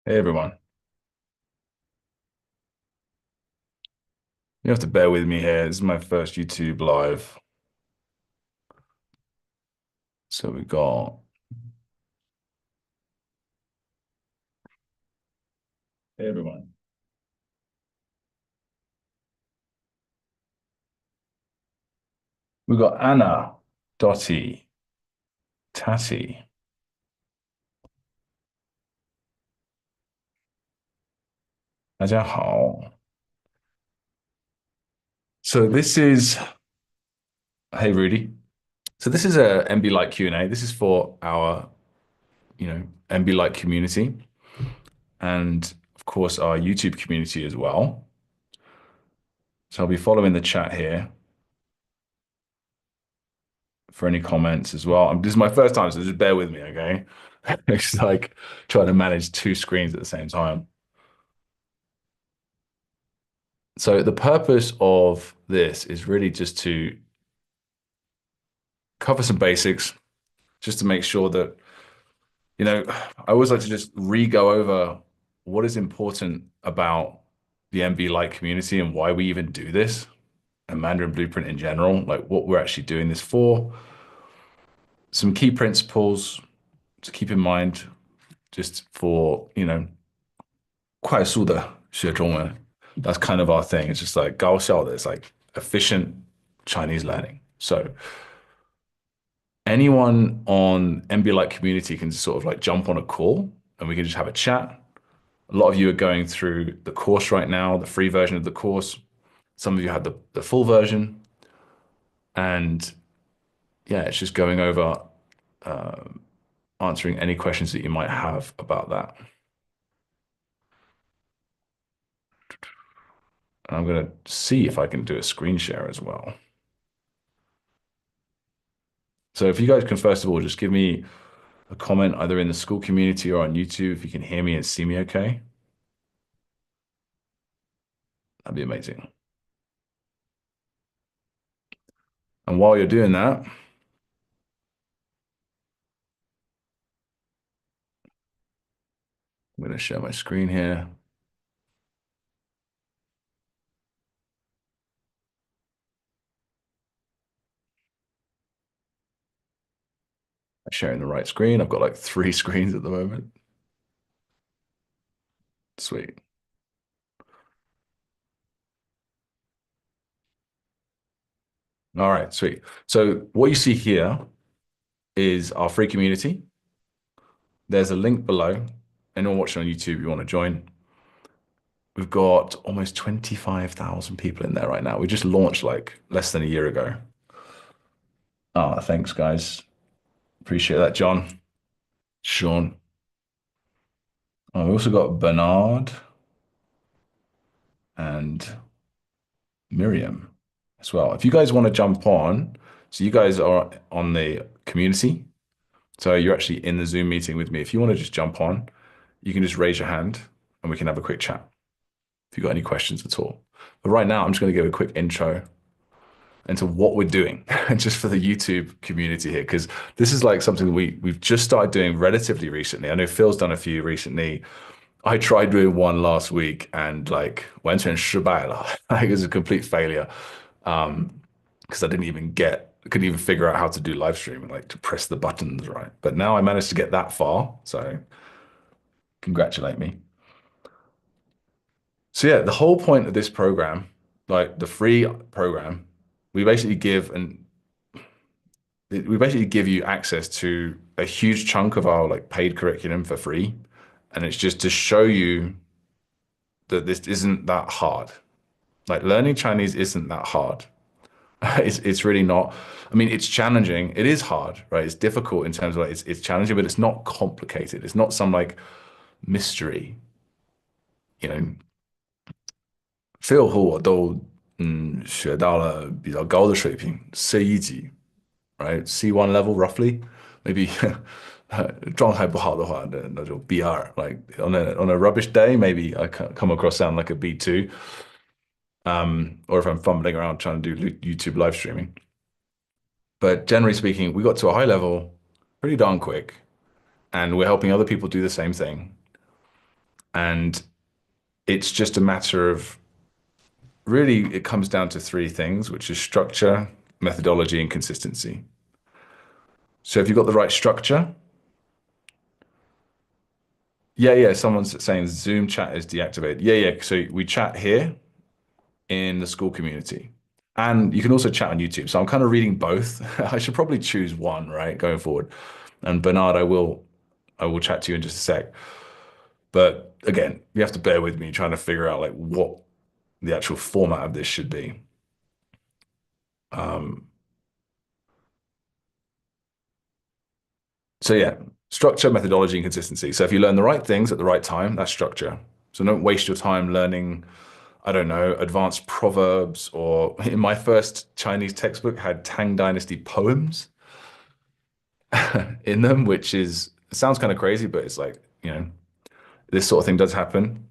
Hey everyone, you have to bear with me here. This is my first YouTube live. So we got, hey everyone, we got Anna, Dottie, Tatty. 大家好. So this is, hey Rudy. So this is a MB Lite Q&A. This is for our, MB Lite community and of course our YouTube community as well. So I'll be following the chat here for any comments as well. This is my first time, so just bear with me, okay? It's like trying to manage two screens at the same time. So the purpose of this is really just to cover some basics, just to make sure that, I always like to just re-go over what is important about the MB Lite community and why we even do this and Mandarin Blueprint in general, like what we're actually doing this for, some key principles to keep in mind just for, 快速的学中文. That's kind of our thing. It's just like 高效的, it's like efficient Chinese learning. So anyone on MB Lite community can just sort of like jump on a call and we can just have a chat. A lot of you are going through the course right now, the free version of the course. Some of you had the full version. And yeah, it's just going over uh, answering any questions that you might have about that. And I'm going to see if I can do a screen share as well. So if you guys can, first of all, just give me a comment either in the school community or on YouTube if you can hear me and see me okay. That'd be amazing. And while you're doing that, I'm going to share my screen here. I'm sharing the right screen. I've got like three screens at the moment. Sweet. All right, sweet. So what you see here is our free community. There's a link below. Anyone watching on YouTube, you want to join. We've got almost 25,000 people in there right now. We just launched like less than a year ago. Ah, thanks, guys. Appreciate that, John. Sean. Oh, we also got Bernard and Miriam as well. If you guys want to jump on, so you guys are on the community. So you're actually in the Zoom meeting with me. If you want to just jump on, you can just raise your hand and we can have a quick chat if you've got any questions at all. But right now, I'm just going to give a quick intro into what we're doing just for the YouTube community here, because this is like something that we've just started doing relatively recently. I know Phil's done a few recently. I tried doing one last week and like 完全失败了. Like it was a complete failure. Because I couldn't even figure out how to do live streaming, like to press the buttons right. But now I managed to get that far, so congratulate me. So yeah, the whole point of this program, like the free program, we basically give and we basically give you access to a huge chunk of our like paid curriculum for free. And it's just to show you that this isn't that hard. Like learning Chinese isn't that hard. It's really not. I mean, it's challenging. It is hard, right? It's difficult in terms of like it's challenging, but it's not complicated. It's not some like mystery, you know. Phil 和我都学到了比较高的水平，C1级 right? C1 level roughly, maybe 状态不好的话，那就 B2. Like on a rubbish day, maybe I come across sound like a B2. Or if I'm fumbling around trying to do YouTube live streaming. But generally speaking, we got to a high level pretty darn quick, and we're helping other people do the same thing. And it's just a matter of really, it comes down to three things, which is structure, methodology, and consistency. So if you've got the right structure, yeah, yeah, someone's saying Zoom chat is deactivated. Yeah, yeah. So we chat here in the school community. And you can also chat on YouTube. So I'm kind of reading both. I should probably choose one, right, going forward. And Bernard, I will chat to you in just a sec. But again, you have to bear with me trying to figure out like what the actual format of this should be. Um, so yeah, structure, methodology, and consistency. So if you learn the right things at the right time, that's structure. So don't waste your time learning, I don't know, advanced proverbs, or in my first Chinese textbook had Tang Dynasty poems in them, which is it sounds kind of crazy, but it's like, this sort of thing does happen.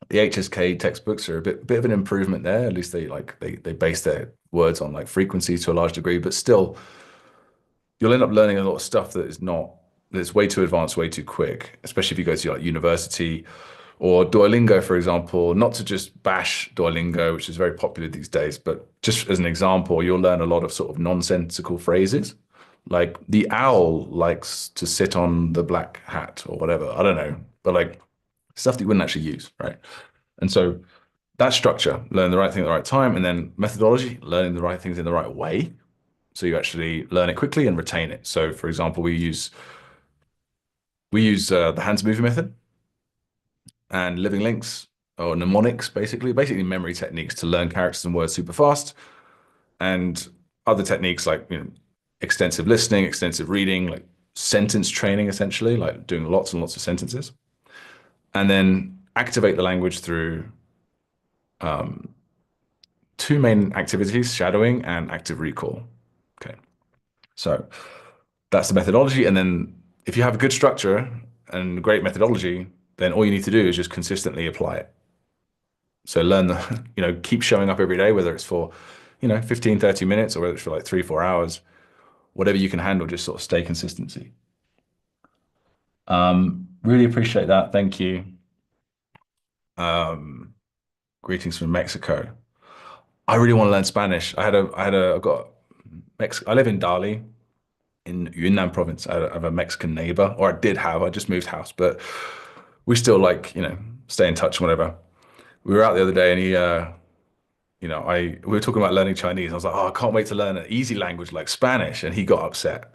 The HSK textbooks are a bit of an improvement there. At least they base their words on like frequency to a large degree, but still you'll end up learning a lot of stuff that is not that's way too advanced, way too quick, especially if you go to like university or Duolingo, for example, not to just bash Duolingo, which is very popular these days, but just as an example, you'll learn a lot of sort of nonsensical phrases. Like the owl likes to sit on the black hat or whatever. I don't know. But like stuff that you wouldn't actually use, right? And so that structure, learn the right thing at the right time, and then methodology, learning the right things in the right way. So you actually learn it quickly and retain it. So for example, we use the Hanzi movie method and living links or mnemonics, basically memory techniques to learn characters and words super fast, and other techniques like extensive listening, extensive reading, like sentence training, essentially, like doing lots and lots of sentences, and then activate the language through um, two main activities: shadowing and active recall. Okay, so that's the methodology, and then if you have a good structure and great methodology, then all you need to do is just consistently apply it. So learn the, keep showing up every day, whether it's for, 15, 30 minutes or whether it's for like 3, 4 hours, whatever you can handle, just sort of stay consistency. Really appreciate that. Thank you. Um, Greetings from Mexico. I really want to learn Spanish. I've got I live in Dali in Yunnan province. I have a Mexican neighbor, or I did have, I just moved house, but we still like, stay in touch and whatever. We were out the other day and we were talking about learning Chinese. I was like, oh, I can't wait to learn an easy language like Spanish. And he got upset.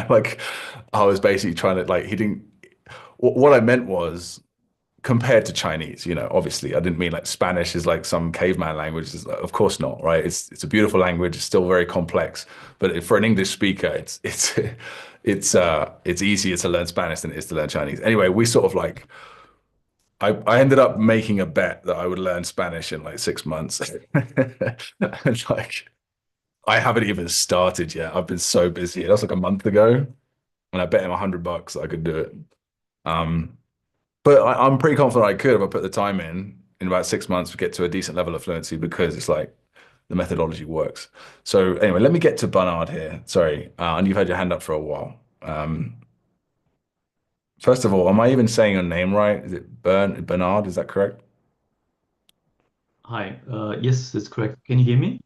Like I was basically trying to like, he didn't, what I meant was compared to Chinese, obviously I didn't mean like Spanish is like some caveman language. Of course not, right? It's a beautiful language. It's still very complex, but for an English speaker, it's easier to learn Spanish than it is to learn Chinese. Anyway, we sort of like, I ended up making a bet that I would learn Spanish in like 6 months. And like I haven't even started yet. I've been so busy. That was like a month ago, and I bet him $100 that I could do it. Um, but I'm pretty confident I could if I put the time in about 6 months to get to a decent level of fluency because it's like the methodology works. So anyway, let me get to Bernard here. Sorry, and you've had your hand up for a while. First of all, am I even saying your name right? Is it Bernard? Is that correct? Hi. Yes, that's correct. Can you hear me?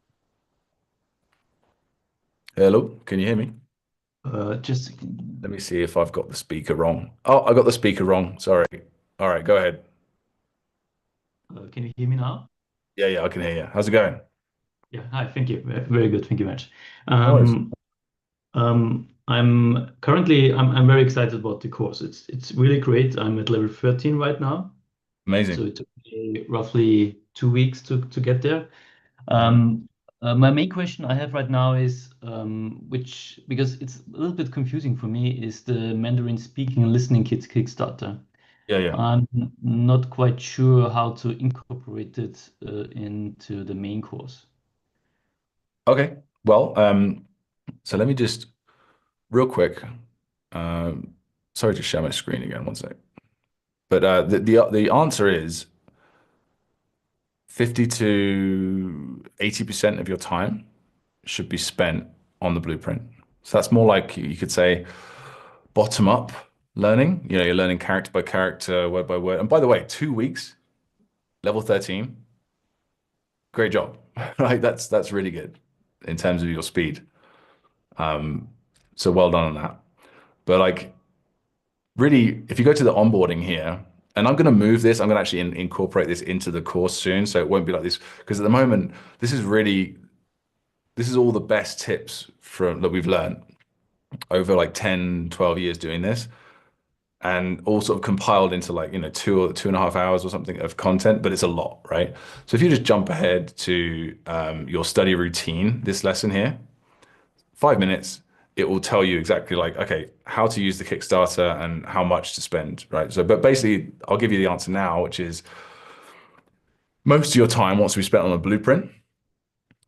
Hello, can you hear me? Just Let me see if I've got the speaker wrong. Oh, I got the speaker wrong. Sorry. All right, go ahead. can you hear me now? Yeah, yeah, I can hear you. How's it going? Yeah. Hi. Thank you. Very good. Thank you very much. No worries. I'm very excited about the course. It's really great. I'm at level 13 right now, so Amazing. it took me roughly 2 weeks to get there. Mhm. Um, my main question I have right now is which because it's a little bit confusing for me is the Mandarin speaking and listening kit Kickstarter. Yeah, yeah. I'm not quite sure how to incorporate it into the main course. Okay. Well, so let me just real quick. Um, sorry to share my screen again, one sec. But the answer is 50 to 80% of your time should be spent on the blueprint. So that's more like you could say bottom up learning. You know, you're learning character by character, word by word. And by the way, 2 weeks, level 13, great job. Right? That's really good in terms of your speed. Um, so well done on that. But like really, if you go to the onboarding here, and I'm going to move this, I'm going to actually incorporate this into the course soon, so it won't be like this. Because at the moment, this is really, this is all the best tips from that we've learned over like 10, 12 years doing this, and all sort of compiled into like, you know, 2 or 2.5 hours or something of content, but it's a lot, right? So if you just jump ahead to your study routine, this lesson here, 5 minutes, it will tell you exactly like, okay, how to use the Kickstarter and how much to spend, right? So, but basically, I'll give you the answer now, which is most of your time wants to be spent on a blueprint,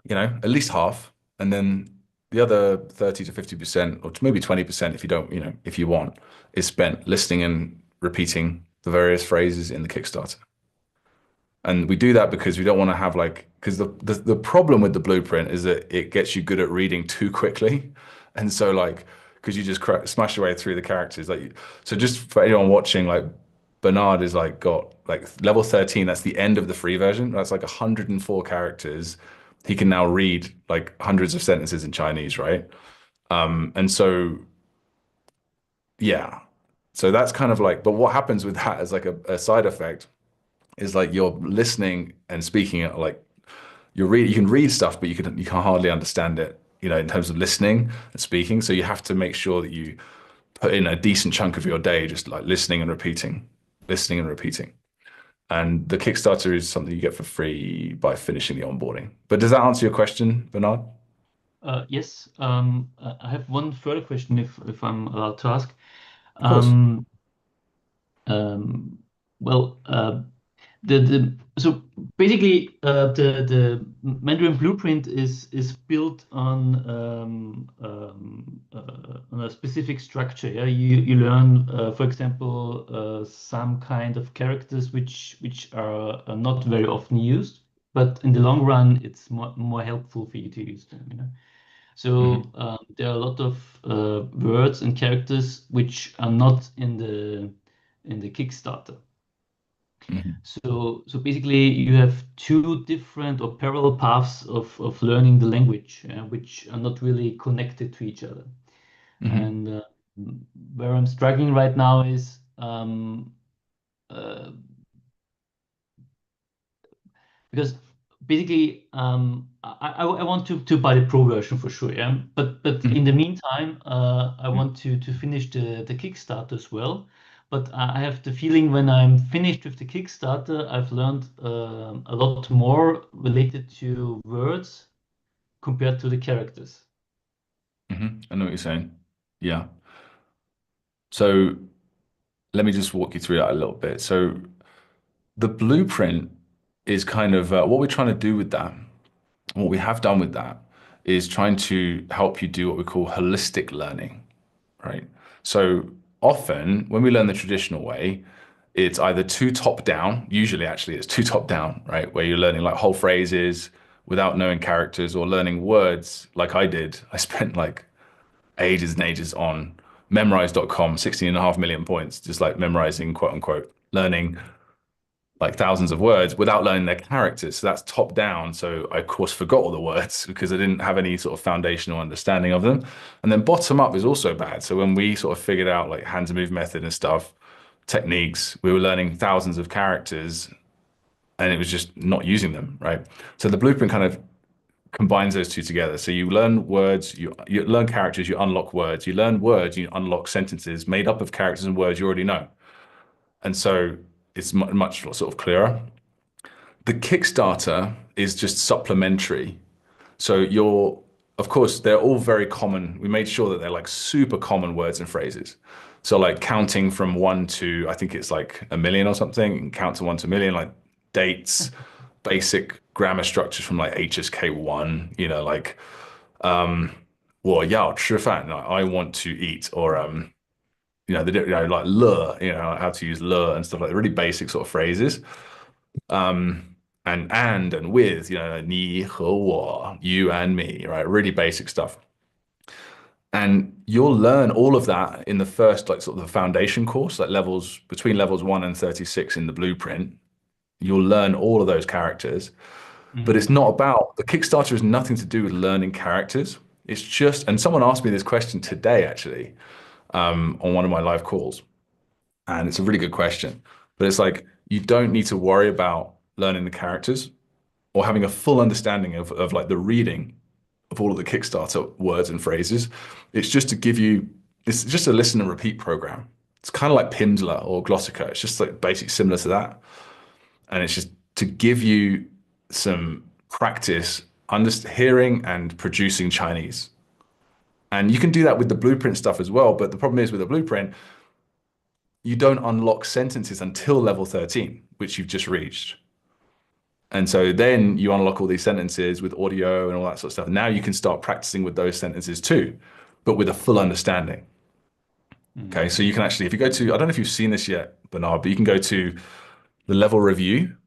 you know, at least half, and then the other 30 to 50%, or maybe 20% if you don't, you know, if you want, is spent listening and repeating the various phrases in the Kickstarter. And we do that because we don't want to have like, because the problem with the blueprint is that it gets you good at reading too quickly. And so like, because you just smash your way through the characters. Like, so just for anyone watching, like Bernard is like got like level 13, that's the end of the free version. That's like 104 characters. He can now read like hundreds of sentences in Chinese, right? And so, yeah. So that's kind of like, but what happens with that as like a side effect is like you're listening and speaking at like you can read stuff, but you can hardly understand it, you know, in terms of listening and speaking. So you have to make sure that you put in a decent chunk of your day just like listening and repeating, listening and repeating. And the Kickstarter is something you get for free by finishing the onboarding. But does that answer your question, Bernard? Yes. I have one further question, if I'm allowed to ask. Of course. Um, um, well, the so basically the Mandarin Blueprint is built on a specific structure. Yeah, you learn, for example, some kind of characters which are not very often used, but in the long run, it's more helpful for you to use them. You know? So Hmm. there are a lot of words and characters which are not in the Kickstarter. Hmm. So basically, you have two different or parallel paths of learning the language, which are not really connected to each other. Hmm. And where I'm struggling right now is uh, because basically I want to buy the pro version for sure, yeah. But in the Hmm. meantime, I want to finish the Kickstarter as well. But I have the feeling when I'm finished with the Kickstarter, I've learned a lot more related to words compared to the characters. I know what you're saying. Yeah. So let me just walk you through that a little bit. So the blueprint is kind of what we're trying to do with that. What we have done with that is trying to help you do what we call holistic learning, right? So often when we learn the traditional way, it's either too top down, usually actually it's too top down, right? Where you're learning like whole phrases without knowing characters or learning words like I did. I spent like ages and ages on memrise.com, 16.5 million points, just like memorizing, quote unquote, learning like thousands of words without learning their characters. So that's top down. So I, of course, forgot all the words because I didn't have any sort of foundational understanding of them. And then bottom up is also bad. So when we sort of figured out like hands move method and stuff, techniques, we were learning thousands of characters and it was just not using them, right? So the blueprint kind of combines those two together. So you learn words, you learn characters, you unlock words. You learn words, you unlock sentences made up of characters and words you already know. And so it's much sort of clearer. The Kickstarter is just supplementary. So of course, they're all very common. We made sure that they're like super common words and phrases. So like counting from one to, I think it's like a million or something, and count to one to a million, like dates, basic grammar structures from like HSK1, you know, like 我要吃饭, like, I want to eat, or you know, you know, like le, you know, how to use le and stuff like that, really basic sort of phrases. And with, you know, 你和我, you and me, right? Really basic stuff. And you'll learn all of that in the first, like sort of the foundation course, like levels between levels 1 and 36 in the blueprint. You'll learn all of those characters, but it's Mm-hmm. not about the Kickstarter is nothing to do with learning characters. It's just, and someone asked me this question today actually, on one of my live calls, and it's a really good question. But it's like you don't need to worry about learning the characters or having a full understanding of like the reading of all of the Kickstarter words and phrases. It's just to give you, it's just a listen and repeat program. It's kind of like Pimsleur or Glossica. It's just like basically similar to that. And it's just to give you some practice under hearing and producing Chinese. And you can do that with the blueprint stuff as well. But the problem is with the blueprint, you don't unlock sentences until level 13, which you've just reached. And so then you unlock all these sentences with audio and all that sort of stuff. Now you can start practicing with those sentences too, but with a full understanding. Okay. So you can actually, if you go to, I don't know if you've seen this yet, Bernard, but you can go to the level review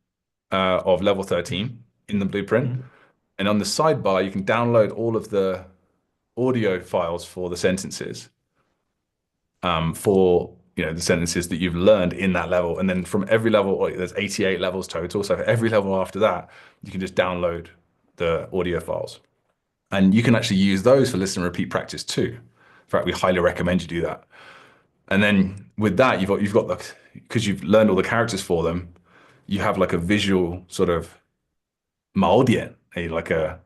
of level 13 in the blueprint. Mm-hmm. And on the sidebar, you can download all of the audio files for the sentences, for the sentences that you've learned in that level. And then from every level, like, there's 88 levels total. So for every level after that, you can just download the audio files. And you can actually use those for listen and repeat practice too. In fact, we highly recommend you do that. And then with that, you've got the, because you've learned all the characters for them, you have like a visual sort of 锚点, like an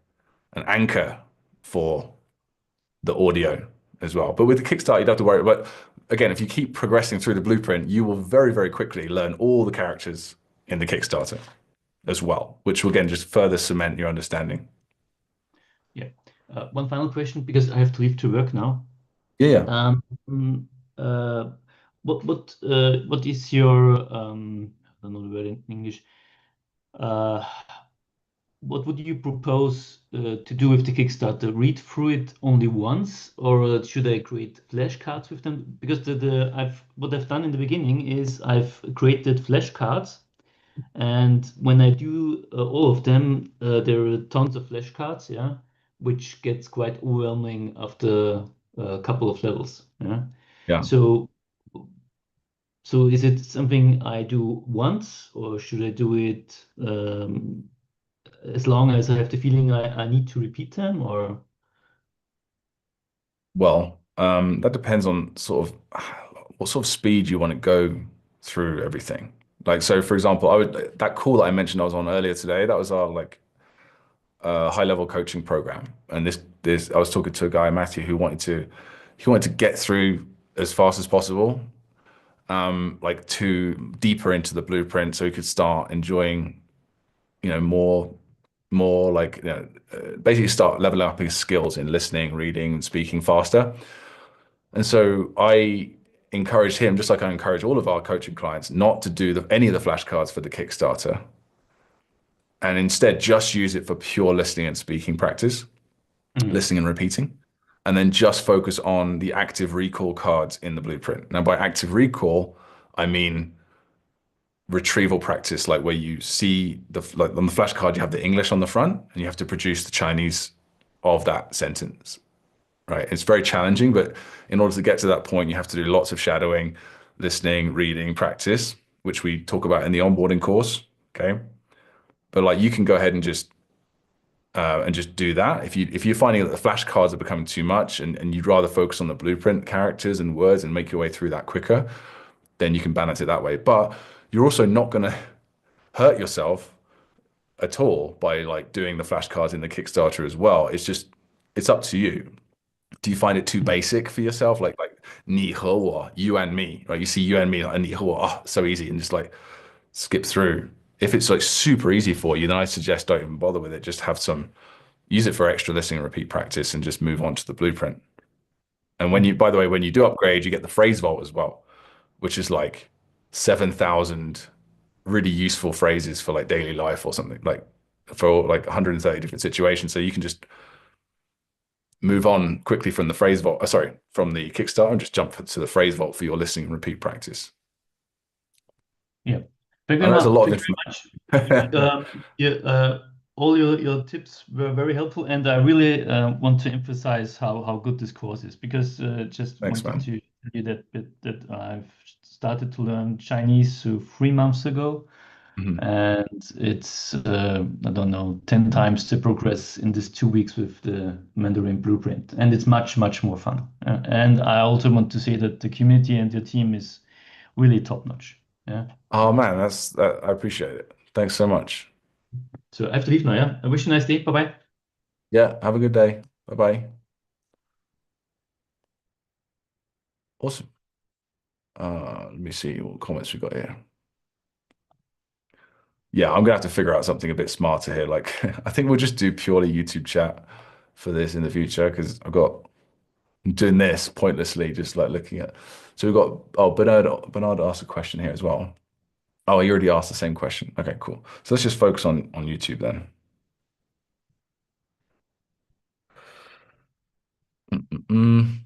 anchor for the audio as well. But with the Kickstarter, you don't have to worry. But again, if you keep progressing through the blueprint, you will very, very quickly learn all the characters in the Kickstarter as well, which will again just further cement your understanding. Yeah. One final question because I have to leave to work now. Yeah, yeah. Um, uh, what is your I don't know the word in English. Uh, what would you propose to do with the Kickstarter? Read through it only once, or should I create flashcards with them? Because the I've what I've done in the beginning is I've created flashcards, and when I do all of them, there are tons of flashcards, yeah, which gets quite overwhelming after a couple of levels, yeah. Yeah. So, so is it something I do once, or should I do it as long as I have the feeling I need to repeat them, or Well, that depends on sort of what sort of speed you want to go through everything. Like, so for example, that call that I mentioned I was on earlier today, that was our like high level coaching program. And this I was talking to a guy, Matthew, who he wanted to get through as fast as possible, like to deeper into the blueprint so he could start enjoying, more like, basically start leveling up his skills in listening, reading, and speaking faster. And so I encouraged him, just like I encourage all of our coaching clients, not to do any of the flashcards for the Kickstarter, and instead just use it for pure listening and speaking practice, Mhm. listening and repeating, and then just focus on the active recall cards in the blueprint. Now, by active recall, I mean retrieval practice, like where you see like on the flashcard, you have the English on the front and you have to produce the Chinese of that sentence, right? It's very challenging, but in order to get to that point, you have to do lots of shadowing, listening, reading, practice, which we talk about in the onboarding course. Okay. But like you can go ahead and just do that. If you're finding that the flashcards are becoming too much and you'd rather focus on the blueprint characters and words and make your way through that quicker, then you can balance it that way. But you're also not going to hurt yourself at all by like doing the flashcards in the Kickstarter as well. It's up to you. Do you find it too basic for yourself? Like 你和我, you and me, right? You see you and me, like, 你和我, oh, so easy, and just like skip through. If it's like super easy for you, then I suggest don't even bother with it. Just use it for extra listening and repeat practice and just move on to the blueprint. And by the way, when you do upgrade, you get the phrase vault as well, which is like 7,000 really useful phrases for like daily life or something, like for like 130 different situations. So you can just move on quickly from the phrase vault, sorry, from the Kickstarter and just jump to the phrase vault for your listening and repeat practice. Yeah. Thank you And very that's a much. lot Thank of you very much. information. Yeah. all your tips were very helpful, and I really want to emphasize how good this course is because just Thanks, wanted man. to tell you that I've started to learn Chinese 3 months ago, Mhm. and it's I don't know 10 times the progress in these 2 weeks with the Mandarin Blueprint, and it's much more fun. And I also want to say that the community and your team is really top notch. Yeah. Oh man, I appreciate it. Thanks so much. So I have to leave now. Yeah. I wish you a nice day. Bye bye. Yeah, have a good day. Bye bye. Awesome. Let me see what comments we got here. Yeah, I'm gonna have to figure out something a bit smarter here. Like, I think we'll just do purely YouTube chat for this in the future because I'm doing this pointlessly, just like looking at. So we've got, oh, Bernard asked a question here as well. Oh, he already asked the same question. Okay, cool. So let's just focus on YouTube then. Mm-mm-mm.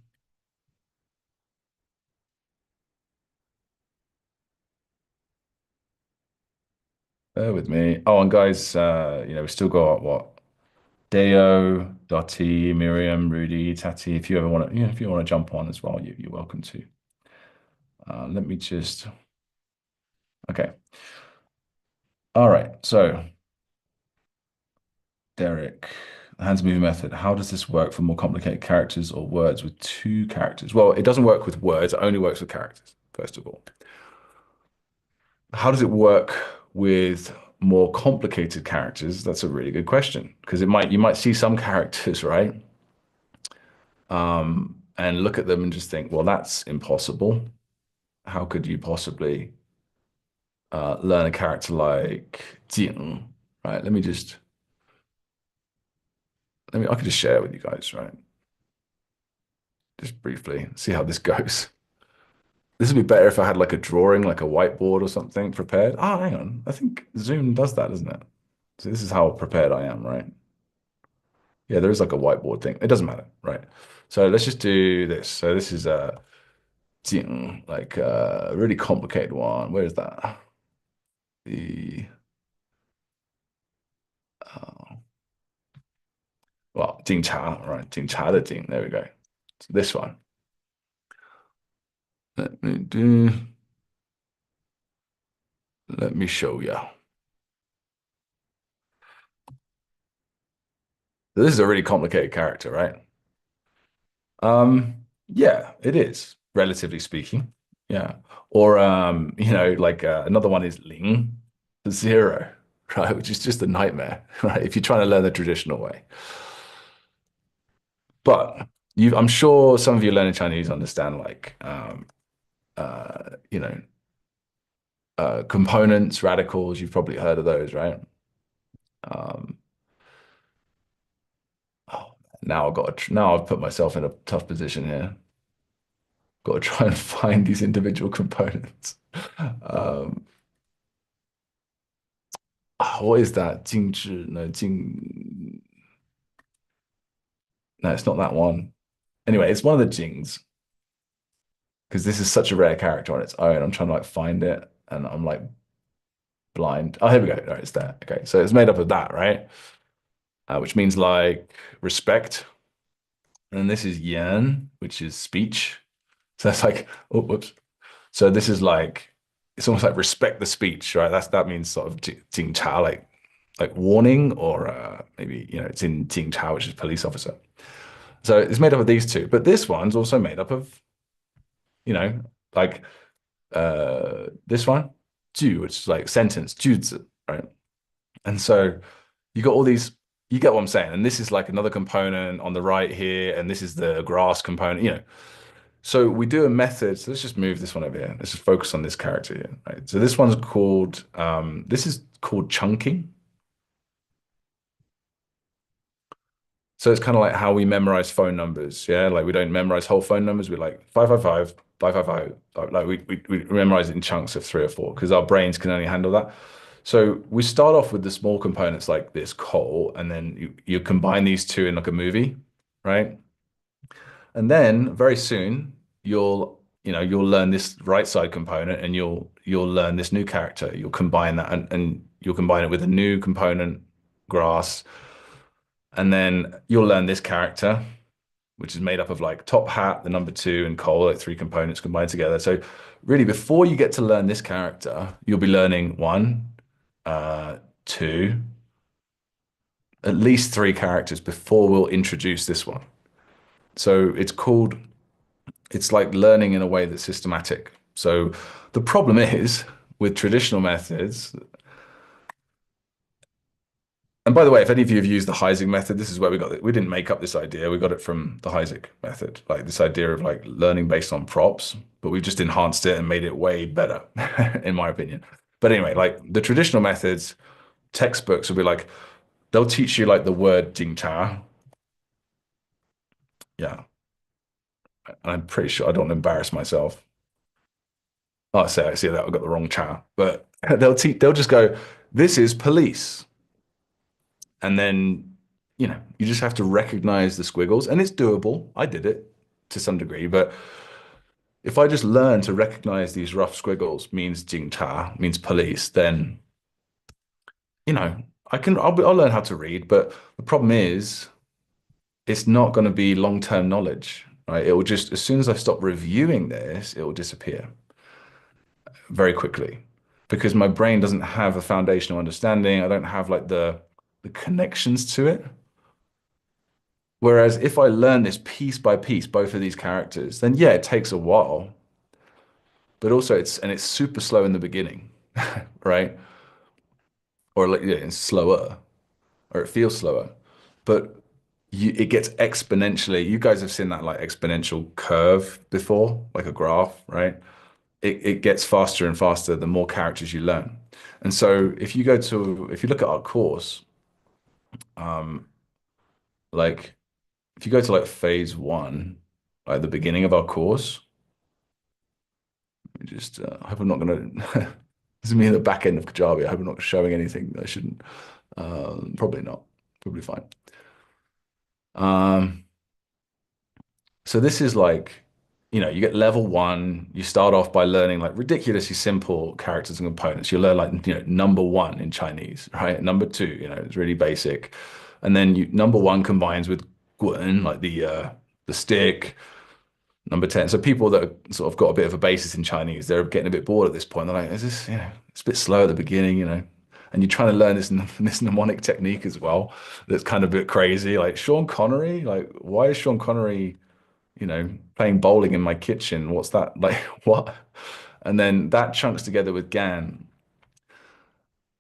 Bear with me. Oh, and guys, we still got what? Deo, Dottie, Miriam, Rudy, Tati. If you ever want to, if you want to jump on as well, you're welcome to. Let me just. Okay. All right. So, Derek, the hands moving method. How does this work for more complicated characters or words with two characters? Well, it doesn't work with words. It only works with characters, first of all. How does it work with more complicated characters? That's a really good question because you might see some characters, right? And look at them and just think, well, that's impossible. How could you possibly learn a character like Jing, right? I could just share it with you guys, right? Just briefly, see how this goes. This would be better if I had like a drawing, like a whiteboard or something prepared. Oh, hang on. I think Zoom does that, doesn't it? So this is how prepared I am, right? Yeah, there is like a whiteboard thing. It doesn't matter, right? So let's just do this. So this is a like a really complicated one. Where is that? The uh, well, 警察, right? 警察的警. There we go. So this one. Let me do. Let me show you. This is a really complicated character, right? Yeah, it is, relatively speaking. Yeah. Or like another one is Ling, zero, right? Which is just a nightmare, right? If you're trying to learn the traditional way. But I'm sure some of you learning Chinese understand like you know, components, radicals, you've probably heard of those, right? Um, oh, now I've put myself in a tough position here. Got to try and find these individual components. Um, what is that? 静止? No, 静. No, it's not that one. Anyway, it's one of the Jings because this is such a rare character on its own. I'm trying to like find it, and I'm like blind. Oh, here we go. All right, it's there. Okay, so it's made up of that, right? Which means like respect. And this is Yan, which is speech. So that's like, oh, whoops. So this is like, it's almost like respect the speech, right? That means sort of 警察, like warning, or maybe it's in 警察, which is police officer. So it's made up of these two, but this one's also made up of, you know, like this one, 句, which is like sentence, 句子, right? And so you got all these, you get what I'm saying. And this is like another component on the right here, and this is the grass component. So we do a method. So let's just move this one over here. Let's just focus on this character here, right? So this is called chunking. So it's kind of like how we memorize phone numbers. Yeah. Like we don't memorize whole phone numbers. We're like 555, 555. Like we memorize it in chunks of 3 or 4 because our brains can only handle that. So we start off with the small components like this coal, and then you combine these two in like a movie, right? And then very soon you'll learn this right side component, and you'll learn this new character. You'll combine that, and you'll combine it with a new component, grass, and then you'll learn this character, which is made up of like top hat, the number two, and coal, like three components combined together. So really, before you get to learn this character, you'll be learning one, two, at least three characters before we'll introduce this one. So it's like learning in a way that's systematic. So the problem is with traditional methods, and by the way, if any of you have used the Heisig method, this is where we got it. We didn't make up this idea. We got it from the Heisig method, like this idea of like learning based on props, but we've just enhanced it and made it way better, in my opinion. But anyway, like the traditional methods, textbooks will be like, they'll teach you like the word jingcha. Yeah. I'm pretty sure I don't embarrass myself. Oh, I see that I got the wrong cha, but they'll just go, this is police. And then, you just have to recognize the squiggles, and it's doable. I did it to some degree, but if I just learn to recognize these rough squiggles means jingcha, means police, then, you know, I'll learn how to read, but the problem is it's not going to be long-term knowledge, right? It will just, as soon as I stop reviewing this, it will disappear very quickly because my brain doesn't have a foundational understanding. I don't have like the connections to it. Whereas if I learn this piece by piece, both of these characters, then yeah, it takes a while, but also it's super slow in the beginning, right? Or like yeah, it's slower, or it feels slower, but it gets exponentially. You guys have seen that like exponential curve before, like a graph, right? It gets faster and faster the more characters you learn. And so if you look at our course, um, like if you go to like phase one, like the beginning of our course, just I hope I'm not gonna this is me in the back end of Kajabi. I hope I'm not showing anything that I shouldn't. Probably not. Probably fine. Um, so this is like, you get level one. You start off by learning like ridiculously simple characters and components. You learn like, number one in Chinese, right? Number two, it's really basic. And then number one combines with guan, like the stick. Number 10. So people that have sort of got a bit of a basis in Chinese, they're getting a bit bored at this point. They're like, is this, it's a bit slow at the beginning, and you're trying to learn this mnemonic technique as well. That's kind of a bit crazy. Like Sean Connery, like why is Sean Connery, playing bowling in my kitchen? What's that? Like what? And then that chunks together with GAN.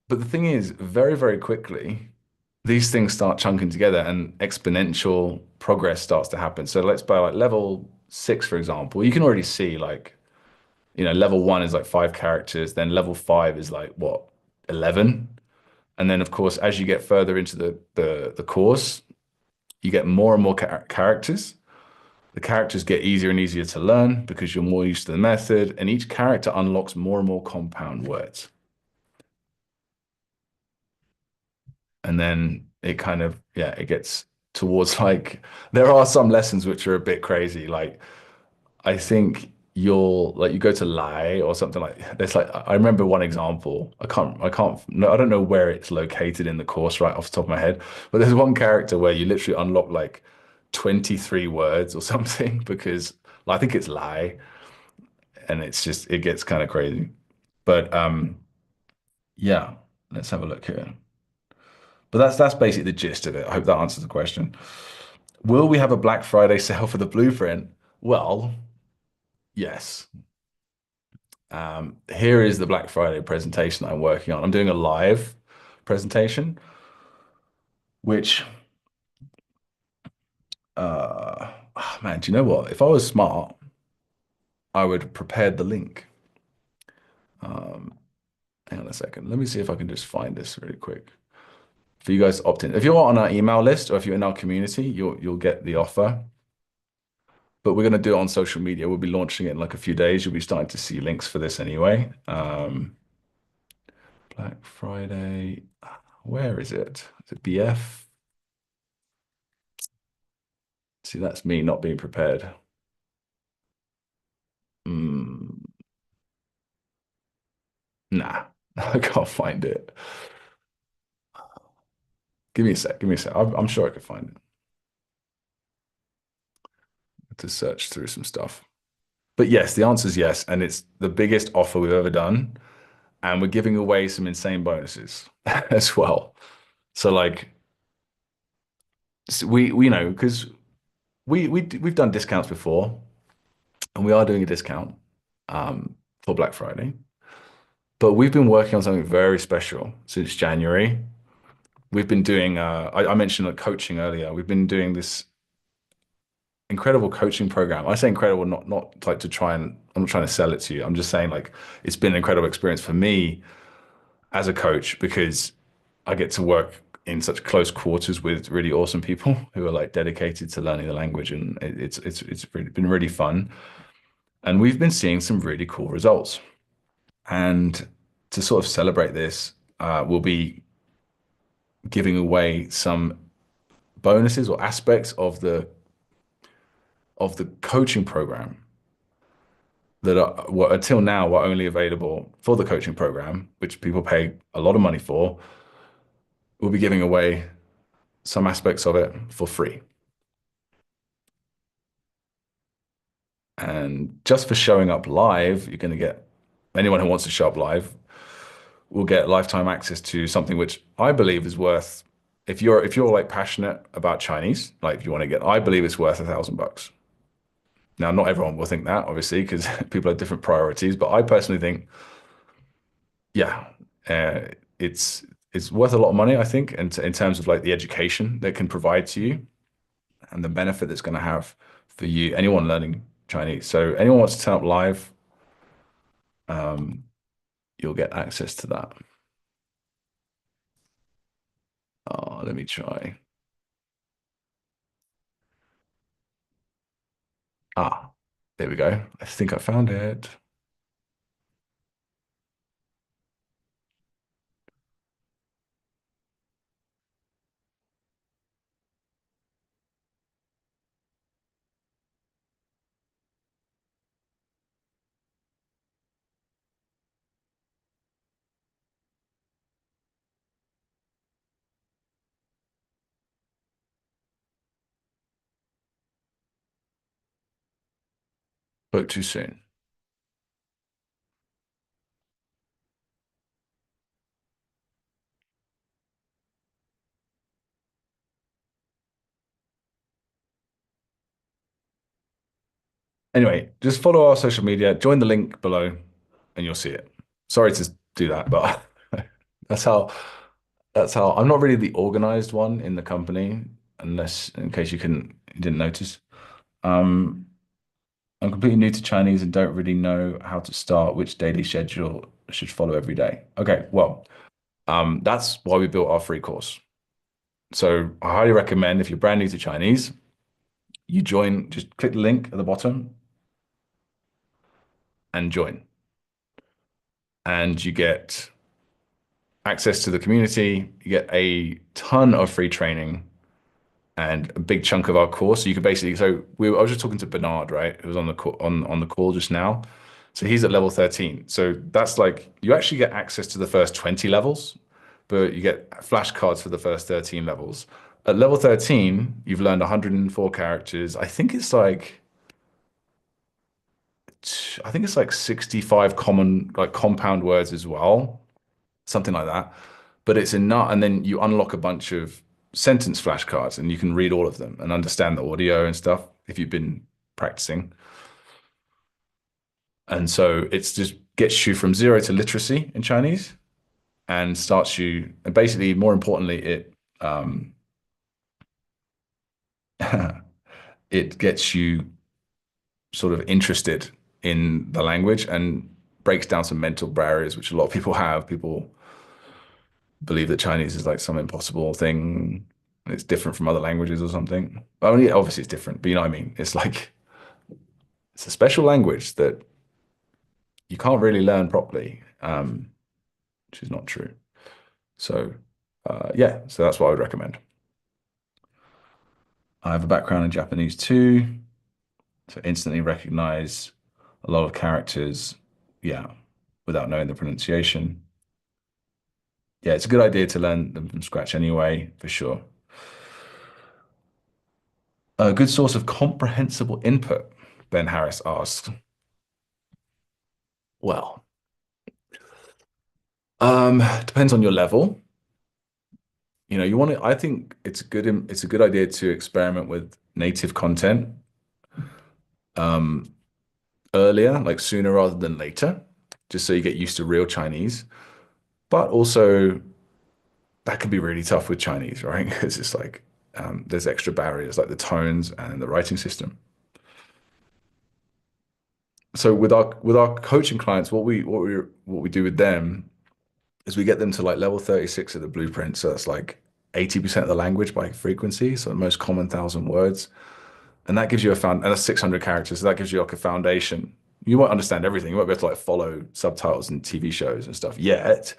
But the thing is, very, very quickly, these things start chunking together and exponential progress starts to happen. So let's by like level six, for example, you can already see like, level one is like five characters, then level five is like what, 11? And then of course, as you get further into the course, you get more and more characters. The characters get easier and easier to learn because you're more used to the method, and each character unlocks more and more compound words. And then it kind of, yeah, it gets towards like there are some lessons which are a bit crazy. Like I think you go to Lai or something like there's like I remember one example. I can't no I don't know where it's located in the course right off the top of my head, but there's one character where you literally unlock like 23 words or something because like, I think it's Lai, and it gets kind of crazy. But yeah, let's have a look here. But that's basically the gist of it. I hope that answers the question. Will we have a Black Friday sale for the blueprint? Well, yes. Here is the Black Friday presentation that I'm working on. I'm doing a live presentation, which, man, do you know what? If I was smart, I would have prepared the link. Um, Hang on a second. Let me see if I can just find this really quick for you guys to opt in. If you're on our email list or if you're in our community, you'll get the offer. But we're going to do it on social media. We'll be launching it in like a few days. You'll be starting to see links for this anyway. Black Friday. Where is it? Is it BF? See, that's me not being prepared. Mm, nah, I can't find it. Give me a sec. Give me a sec. I'm sure I could find it to search through some stuff. But yes, the answer is yes, and it's the biggest offer we've ever done, and we're giving away some insane bonuses as well. So like we know because we've done discounts before, and we are doing a discount for Black Friday. But we've been working on something very special since January. We've been doing I mentioned like coaching earlier. We've been doing this incredible coaching program. I say incredible, not like to try and I'm not trying to sell it to you. I'm just saying like it's been an incredible experience for me as a coach because I get to work in such close quarters with really awesome people who are like dedicated to learning the language, and it's really, been really fun. And we've been seeing some really cool results. And to sort of celebrate this, we'll be giving away some bonuses or aspects of the coaching program that are well, until now were only available for the coaching program, which people pay a lot of money for. We'll be giving away some aspects of it for free. And just for showing up live, you're going to get anyone who wants to show up live will get lifetime access to something which I believe is worth, if you're like passionate about Chinese, like if you want to get, I believe it's worth $1,000. Now, not everyone will think that, obviously, because people have different priorities, but I personally think, yeah, uh, it's it's worth a lot of money, I think, and in terms of like the education that can provide to you and the benefit that's going to have for you, anyone learning Chinese. So anyone wants to turn up live, um, you'll get access to that. Oh, let me try. Ah, there we go. I think I found it. Spoke too soon. Anyway, just follow our social media, join the link below, and you'll see it. Sorry to do that, but that's how I'm not really the organized one in the company, unless in case you didn't notice. Um, I'm completely new to Chinese and don't really know how to start which daily schedule I should follow every day. Okay, well, that's why we built our free course. So I highly recommend if you're brand new to Chinese, you join, just click the link at the bottom and join. And you get access to the community, you get a ton of free training and a big chunk of our course. So you could basically, I was just talking to Bernard, right? Who was on the call, on the call just now. So he's at level 13. So that's like you actually get access to the first 20 levels, but you get flashcards for the first 13 levels. At level 13, you've learned 104 characters. I think it's like 65 common like compound words as well, something like that. But it's enough, and then you unlock a bunch of sentence flashcards, and you can read all of them and understand the audio and stuff if you've been practicing. And so it's just gets you from zero to literacy in Chinese and starts you, and basically, more importantly, it gets you sort of interested in the language and breaks down some mental barriers, which a lot of people have. People believe that Chinese is like some impossible thing. It's different from other languages or something. Well, yeah, obviously it's different, but you know what I mean? It's like it's a special language that you can't really learn properly, which is not true. So, yeah, so that's what I would recommend. I have a background in Japanese too, so instantly recognize a lot of characters, yeah, without knowing the pronunciation. Yeah, it's a good idea to learn them from scratch anyway, for sure. A good source of comprehensible input, Ben Harris asks. Well, depends on your level. You want to, I think it's a good idea to experiment with native content um, earlier, like sooner rather than later, just so you get used to real Chinese. But also that can be really tough with Chinese, right? Because it's like there's extra barriers like the tones and the writing system. So with our coaching clients, what we do with them is we get them to like level 36 of the blueprint. So that's like 80% of the language by frequency. So the most common 1,000 words. And that gives you and that's 600 characters. So that gives you like a foundation. You won't understand everything. You won't be able to like follow subtitles and TV shows and stuff yet,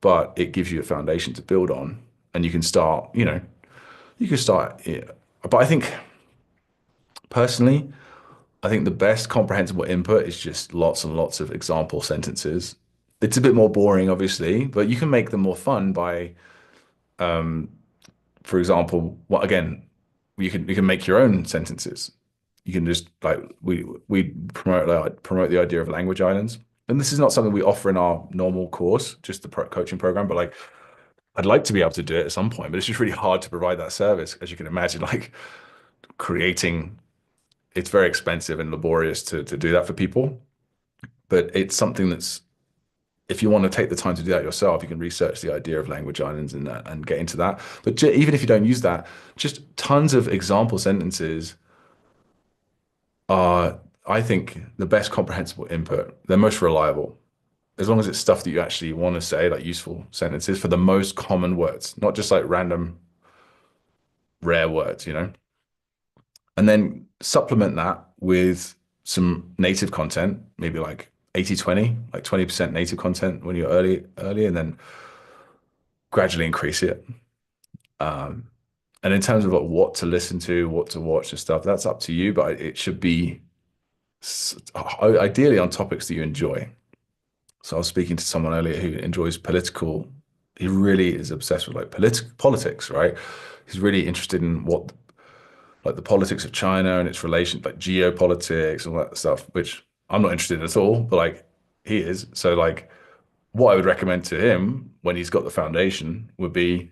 but it gives you a foundation to build on. And you can start, you can start. Yeah. But I think personally, I think the best comprehensible input is just lots and lots of example sentences. It's a bit more boring, obviously, but you can make them more fun by, for example, what again, you can make your own sentences. You can just like we promote the idea of language islands, and this is not something we offer in our normal course, just the coaching program. But like, I'd like to be able to do it at some point, but it's just really hard to provide that service, as you can imagine. Like creating, it's very expensive and laborious to do that for people. But it's something that's if you want to take the time to do that yourself, you can research the idea of language islands and get into that. But even if you don't use that, just tons of example sentences are, I think, the best comprehensible input. They're most reliable. As long as it's stuff that you actually want to say, like useful sentences for the most common words, not just like random rare words. And then supplement that with some native content, maybe like 80/20, like 20% native content when you're early, and then gradually increase it. Um, and in terms of like what to listen to, what to watch and stuff, that's up to you, but it should be ideally on topics that you enjoy. So I was speaking to someone earlier who enjoys he really is obsessed with like politics, right? He's really interested in what like the politics of China and its relation, like geopolitics and all that stuff, which I'm not interested in at all, but like he is. So like what I would recommend to him when he's got the foundation would be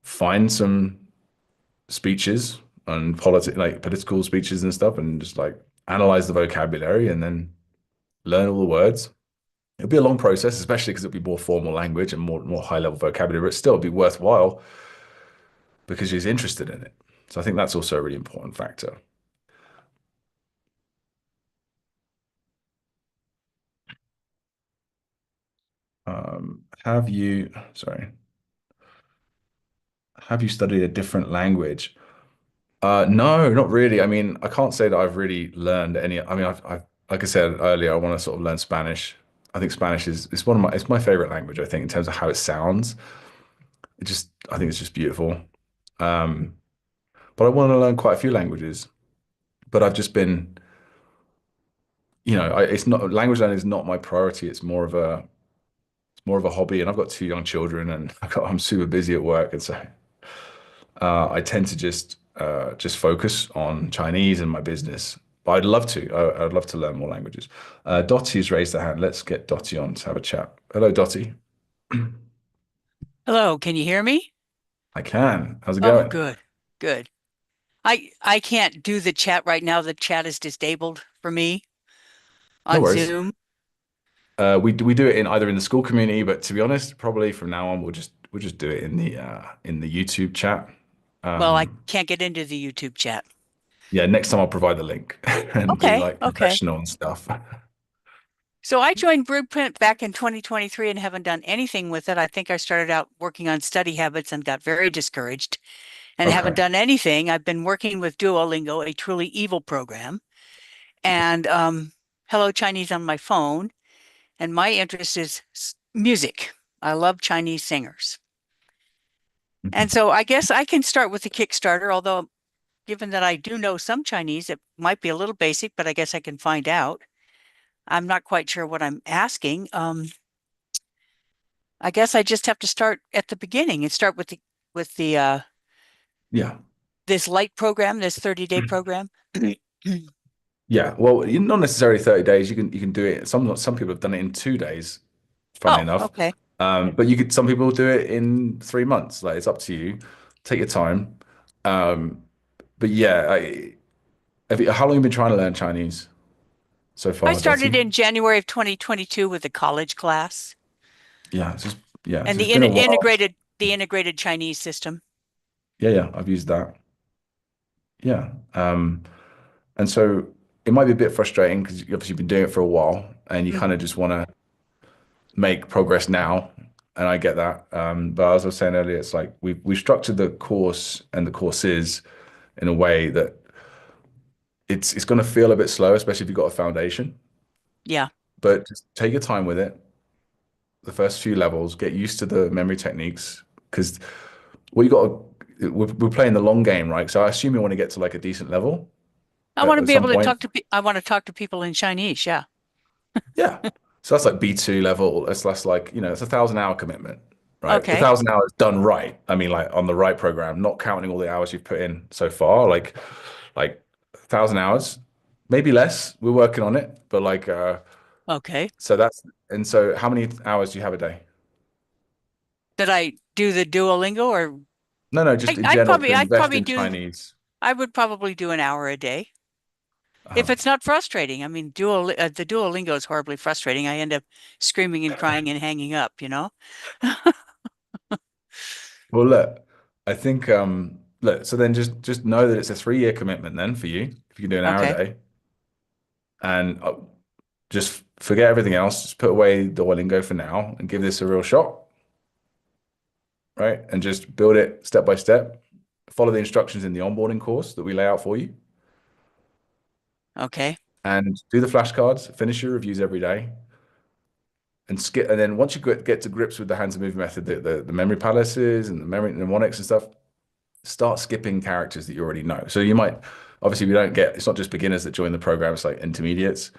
find some speeches and like political speeches and stuff, and just like analyze the vocabulary and then learn all the words. It'll be a long process, especially because it'll be more formal language and more high level vocabulary, but still it'll be worthwhile because he's interested in it. So I think that's also a really important factor. Have you studied a different language? No, not really. I mean, I can't say that I've really learned any. I mean, like I said earlier, I want to sort of learn Spanish. I think Spanish is it's one of my it's my favorite language, I think, in terms of how it sounds. I think it's just beautiful. Um, but I want to learn quite a few languages. But I've just been, it's not language learning is not my priority. It's more of a hobby, and I've got two young children, and I'm super busy at work, and so I tend to just focus on Chinese and my business. But I'd love to. I'd love to learn more languages. Dottie's raised her hand. Let's get Dottie on to have a chat. Hello, Dottie. Hello, can you hear me? I can. How's it Oh, going? good. Good. I can't do the chat right now. The chat is disabled for me No on worries. Zoom. We do it in either in the school community, but to be honest, probably from now on we'll just do it in the YouTube chat. Well, I Um, can't get into the YouTube chat. yeah, next time I'll provide the link and be Okay, like okay. professional and stuff. So I joined Blueprint back in 2023 and haven't done anything with it. I think I started out working on study habits and got very discouraged and haven't Okay. done anything. I've been working with Duolingo, a truly evil program, and Hello Chinese on my phone. And my interest is music. I love Chinese singers. And so I guess I can start with the Kickstarter, although given that I do know some Chinese, it might be a little basic, but I guess I can find out. I'm not quite sure what I'm asking. I guess I just have to start at the beginning and start with the Yeah. this Lite program, this 30-day program. Yeah. Well, not necessarily 30 days. You can do it. Some people have done it in 2 days, funnily Oh, enough. okay. But you could some people do it in 3 months. Like it's up to you. Take your time. Um, but yeah, how long have you been trying to learn Chinese so I far, started Dottie? in January of 2022 with a college class Yeah, so and it's been a while. the integrated Chinese system. Yeah, yeah, I've used that. Yeah. And so it might be a bit frustrating because you've obviously been doing it for a while and you kind of Hmm. just want to make progress now. And I get that. But as I was saying earlier, it's like we structured the course and the courses in a way that it's going to feel a bit slow, especially if you've got a foundation. Yeah. But just take your time with it. The first few levels, get used to the memory techniques because what you got to, we're playing the long game, right? So I assume you want to get to like a decent level I want to at be some able to point. I want to talk to people in Chinese. Yeah. Yeah. So that's like B2 level. That's like, it's 1,000 hour commitment, right? A Okay. 1,000 hours done right. I mean, like on the right program, not counting all the hours you've put in so far, like 1,000 hours, maybe less. We're working on it, but Okay. so that's, and so how many hours do you have a day? Did I do the Duolingo or No, no, just in general to I'd invest probably in do Chinese. I would probably do an hour a day. If Uh-huh. it's not frustrating. I mean, the Duolingo is horribly frustrating. I end up screaming and crying and hanging up, you know? Well, look, I think look, so then just know that it's a 3 year commitment then for you if you can do an hour a Okay. day, and just forget everything else. Just put away Duolingo for now and give this a real shot, right? And just build it step by step. Follow the instructions in the onboarding course that we lay out for you, Okay. and do the flashcards. Finish your reviews every day, and skip. And then once you get to grips with the hands and move method, the memory palaces and the memory mnemonics and stuff, start skipping characters that you already know. So you might, obviously, we don't get, it's not just beginners that join the program, it's like intermediates.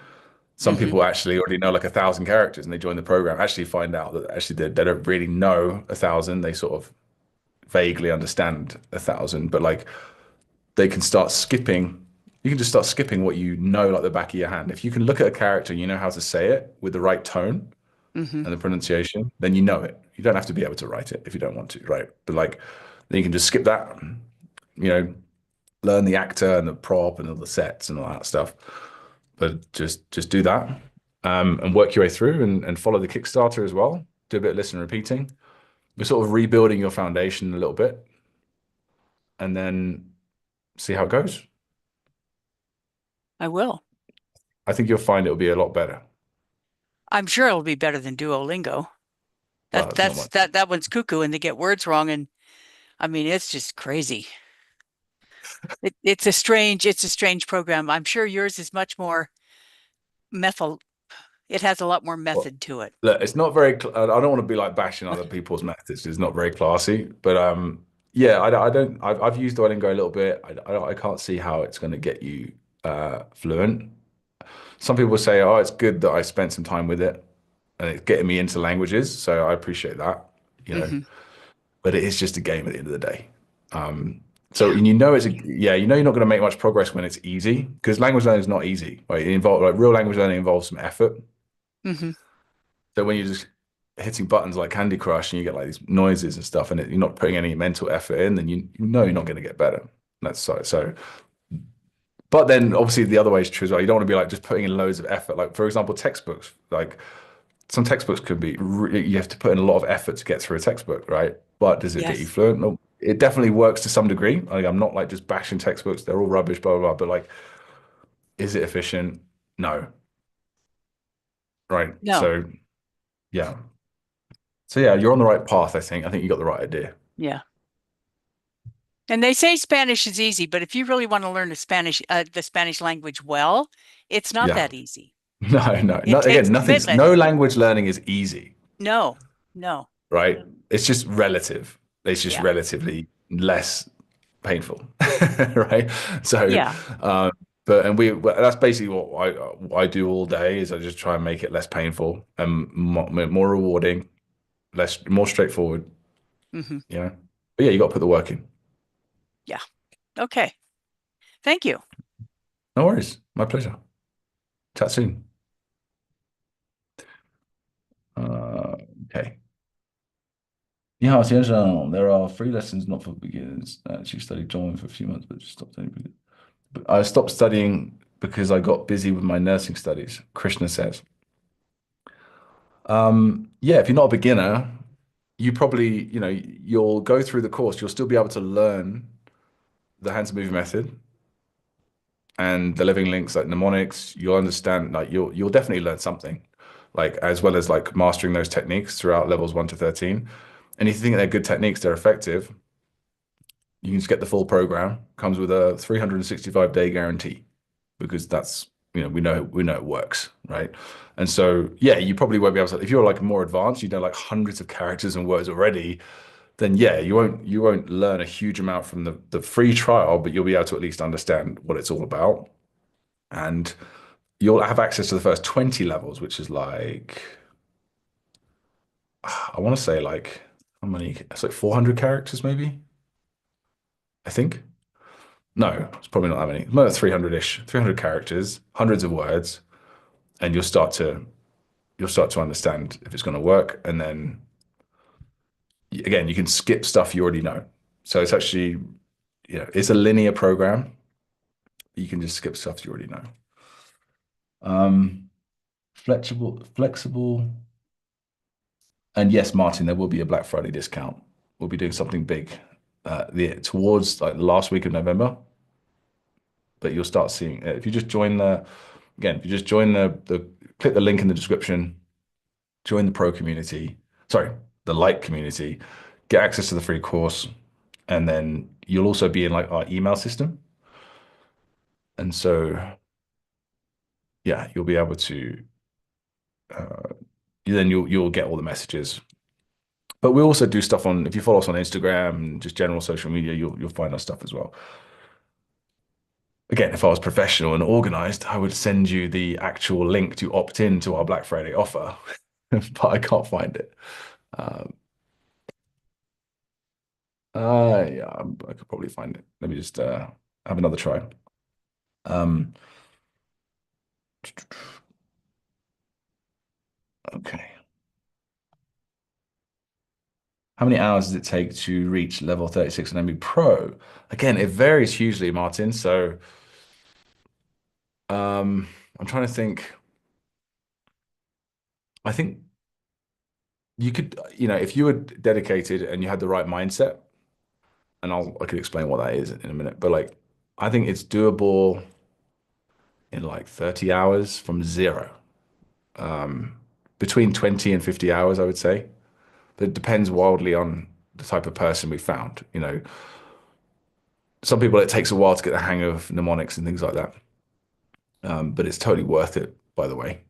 Some Hmm. people actually already know like 1,000 characters and they join the program, actually find out that actually they don't really know 1,000. They sort of vaguely understand 1,000, but like they can start skipping. You can just start skipping what you know like the back of your hand. If you can look at a character and you know how to say it with the right tone Hmm. and the pronunciation, then you know it. You don't have to be able to write it if you don't want to, right? But like then you can just skip that, you know, learn the actor and the prop and all the sets and all that stuff. But just do that and work your way through and follow the Kickstarter as well. Do a bit of listen and repeating. We're sort of rebuilding your foundation a little bit and then see how it goes. I will. I think you'll find it'll be a lot better. I'm sure it'll be better than Duolingo. Well, it's not much. That one's cuckoo and they get words wrong and I mean it's just crazy. It's a strange program. I'm sure yours is much more method. It has a lot more Well, method to it. look, it's not very. I don't want to be like bashing other people's methods. It's not very classy. But yeah, I don't. I've used Duolingo a little bit. I can't see how it's going to get you fluent. Some people say, "Oh, it's good that I spent some time with it, and it's getting me into languages." So I appreciate that, you know. Hmm. But it is just a game at the end of the day. Um, so Yeah. and you know it's a yeah, you know you're not going to make much progress when it's easy because language learning is not easy. Right? It involves like real language learning involves some effort. Hmm. So when you're just hitting buttons like Candy Crush and you get like these noises and stuff, and you're not putting any mental effort in, then you know you're not going to get better. That's so. But then obviously the other way is true as well. You don't want to be like just putting in loads of effort. Like for example, textbooks. Like some textbooks could be you have to put in a lot of effort to get through a textbook, right? But does it get you Yes. fluent? No, it definitely works to some degree. Like I'm not like just bashing textbooks; they're all rubbish, blah blah blah. But like, is it efficient? No, right? No. So yeah, so yeah, you're on the right path. I think. I think you got the right idea. Yeah. And they say Spanish is easy, but if you really want to learn the Spanish language well, it's not Yeah. that easy. No, no, It not takes again. Nothing's commitment. no language learning is easy, No, no. right? It's just relative. It's just Yeah. relatively less painful, right? So, Yeah. um, but and that's basically what I do all day is I just try and make it less painful and more rewarding. more straightforward, Hmm. you know. But yeah, you got to put the work in. Yeah. Okay. Thank you. No worries. My pleasure. Chat soon. Okay. 你好，先生. There are free lessons not for beginners. I actually studied German for a few months, but just stopped studying. But I stopped studying because I got busy with my nursing studies, Krishna says. Yeah, if you're not a beginner, you probably, you'll go through the course. You'll still be able to learn the hands movie method and the living links like mnemonics. You'll understand, like you'll definitely learn something, like as well as like mastering those techniques throughout levels 1 to 13. And if you think they're good techniques, they're effective, you can just get the full program. Comes with a 365-day guarantee because that's, we know it works, right? And so yeah, you probably won't be able to, if you're like more advanced, you know, like hundreds of characters and words already, then yeah, you won't learn a huge amount from the free trial, but you'll be able to at least understand what it's all about. And you'll have access to the first 20 levels, which is like, I want to say like, how many? It's like 400 characters, maybe, I think. No, it's probably not that many. More 300-ish, 300 characters, hundreds of words, and you'll start to understand if it's going to work. And then again, you can skip stuff you already know. So it's actually, it's a linear program. You can just skip stuff you already know. Flexible. And yes, Martin, there will be a Black Friday discount. We'll be doing something big towards like the last week of November. But you'll start seeing it. If you just join the click the link in the description, join the pro community, sorry, the Lite community, get access to the free course, and then you'll also be in like our email system. And so, yeah, you'll be able to, uh, then you'll get all the messages. But we also do stuff if you follow us on Instagram and just general social media, you'll find our stuff as well. Again, if I was professional and organized, I would send you the actual link to opt in to our Black Friday offer, but I can't find it. Um, yeah, I could probably find it. Let me just have another try. Um, okay. How many hours does it take to reach level 36 and then be pro? Again, it varies hugely, Martin. So I'm trying to think. I think you could, if you were dedicated and you had the right mindset, and I could explain what that is in a minute, but like I think it's doable in like 30 hours from zero. Between 20 and 50 hours, I would say. But it depends wildly on the type of person we found. Some people it takes a while to get the hang of mnemonics and things like that. But it's totally worth it, by the way,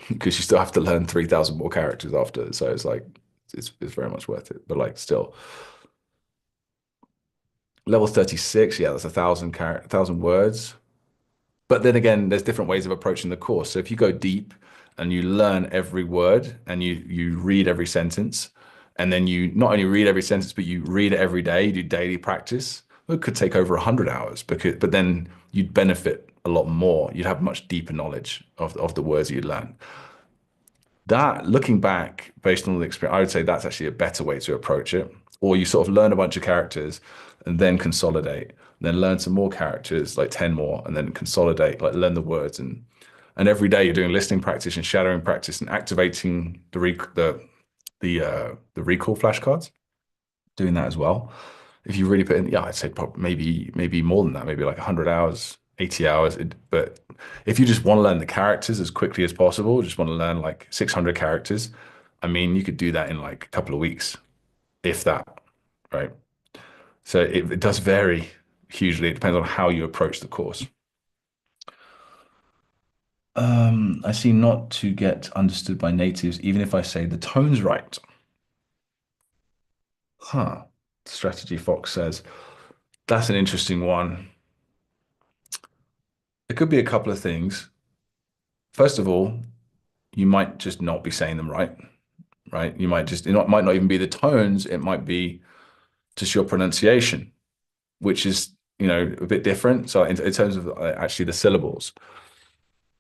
because you still have to learn 3,000 more characters after. So it's like it's very much worth it. But like still, level 36, yeah, that's 1,000 words. But then again, there's different ways of approaching the course. So if you go deep and you learn every word and you read every sentence, and then you not only read every sentence, but you read it every day, you do daily practice, it could take over 100 hours but then you'd benefit a lot more. You'd have much deeper knowledge of the words you'd learn. That, looking back, based on the experience, I would say that's actually a better way to approach it. Or you sort of learn a bunch of characters and then consolidate, then learn some more characters, like 10 more, and then consolidate, like learn the words. And every day you're doing listening practice and shadowing practice and activating the recall flashcards, doing that as well. If you really put in, yeah, I'd say probably maybe more than that, maybe like 100 hours, 80 hours. But if you just want to learn the characters as quickly as possible, just want to learn like 600 characters, I mean, you could do that in like a couple of weeks, if that, right? So it does vary hugely. It depends on how you approach the course. I seem not to get understood by natives, even if I say the tone's right. Huh. Strategy Fox says, that's an interesting one. It could be a couple of things. First of all, you might just not be saying them right, right? You might just, it might not even be the tones, it might be just your pronunciation, which is, a bit different. So in terms of actually the syllables.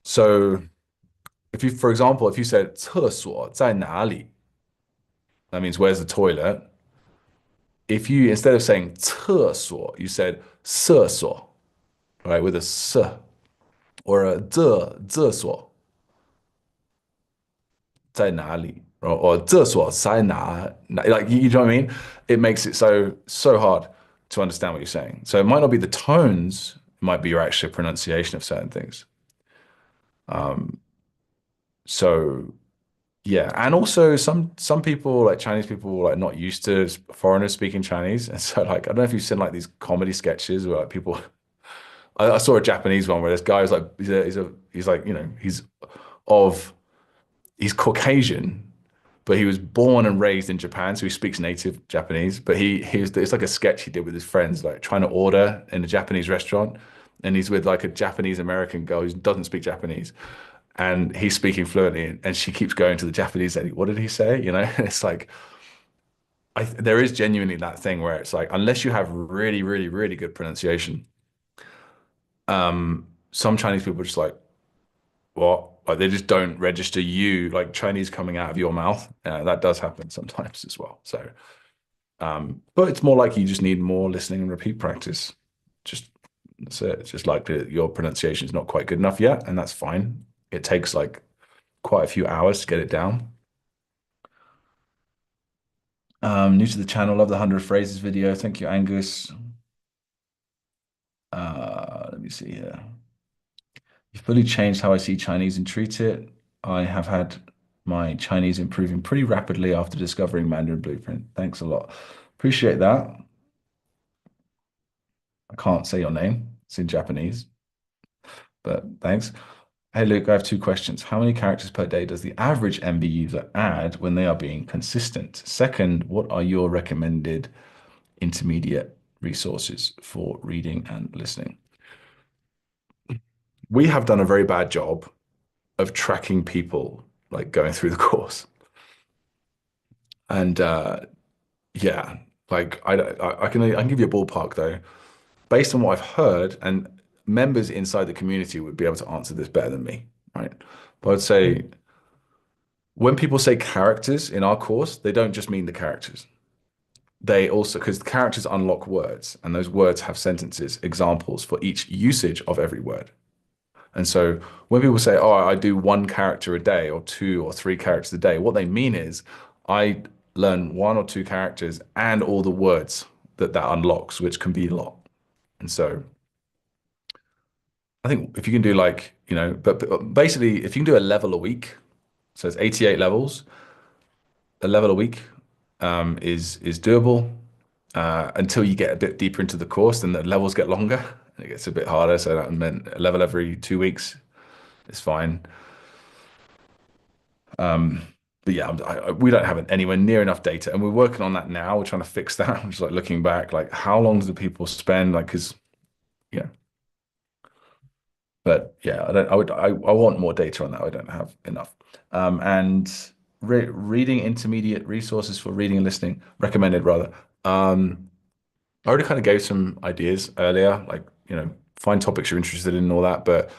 So for example, if you said 厕所在哪里, that means where's the toilet? If you, instead of saying 厕所, you said 厕所, right, with a s, or a 这所在哪里, or 这所在哪, like, you know what I mean? It makes it so hard to understand what you're saying. So it might not be the tones, it might be your actual pronunciation of certain things. So yeah, and also some people, like Chinese people, like not used to foreigners speaking Chinese, and so like I don't know if you've seen like these comedy sketches where like people. I saw a Japanese one where this guy was like he's like of he's Caucasian, but he was born and raised in Japan, so he speaks native Japanese. But it's like a sketch he did with his friends, like trying to order in a Japanese restaurant, and he's with like a Japanese American girl who doesn't speak Japanese, and he's speaking fluently, and she keeps going to the Japanese lady. What did he say? It's like there is genuinely that thing where it's like unless you have really, really, really good pronunciation, some Chinese people are just like what? Like they just don't register you like Chinese coming out of your mouth. That does happen sometimes as well. So, but it's more like you just need more listening and repeat practice. Just that's it. It's just like your pronunciation is not quite good enough yet, and that's fine. It takes like quite a few hours to get it down. New to the channel, love the 100 phrases video. Thank you, Angus. Let me see here. You fully changed how I see Chinese and treat it. I have had my Chinese improving pretty rapidly after discovering Mandarin Blueprint. Thanks a lot. Appreciate that. I can't say your name. It's in Japanese, but thanks. Hey, Luke, I have two questions. How many characters per day does the average MB user add when they are being consistent? Second, what are your recommended intermediate resources for reading and listening? We have done a very bad job of tracking people like going through the course. And yeah, like I can give you a ballpark though. Based on what I've heard, and members inside the community would be able to answer this better than me, right? But I'd say when people say characters in our course, they don't just mean the characters. They also, because the characters unlock words, and those words have sentences, examples for each usage of every word. And so when people say, oh, I do one character a day or two or three characters a day, what they mean is I learn one or two characters and all the words that unlocks, which can be a lot. And so I think if you can do like, but basically if you can do a level a week, so it's 88 levels, a level a week is doable until you get a bit deeper into the course, then the levels get longer and it gets a bit harder. So that meant a level every 2 weeks is fine. But yeah, we don't have anywhere near enough data, and we're working on that now. We're trying to fix that. I'm just like looking back, like how long do people spend? Like, because yeah, but yeah, I want more data on that. I don't have enough. And reading intermediate resources for reading and listening recommended rather. I already kind of gave some ideas earlier, like find topics you're interested in and all that. But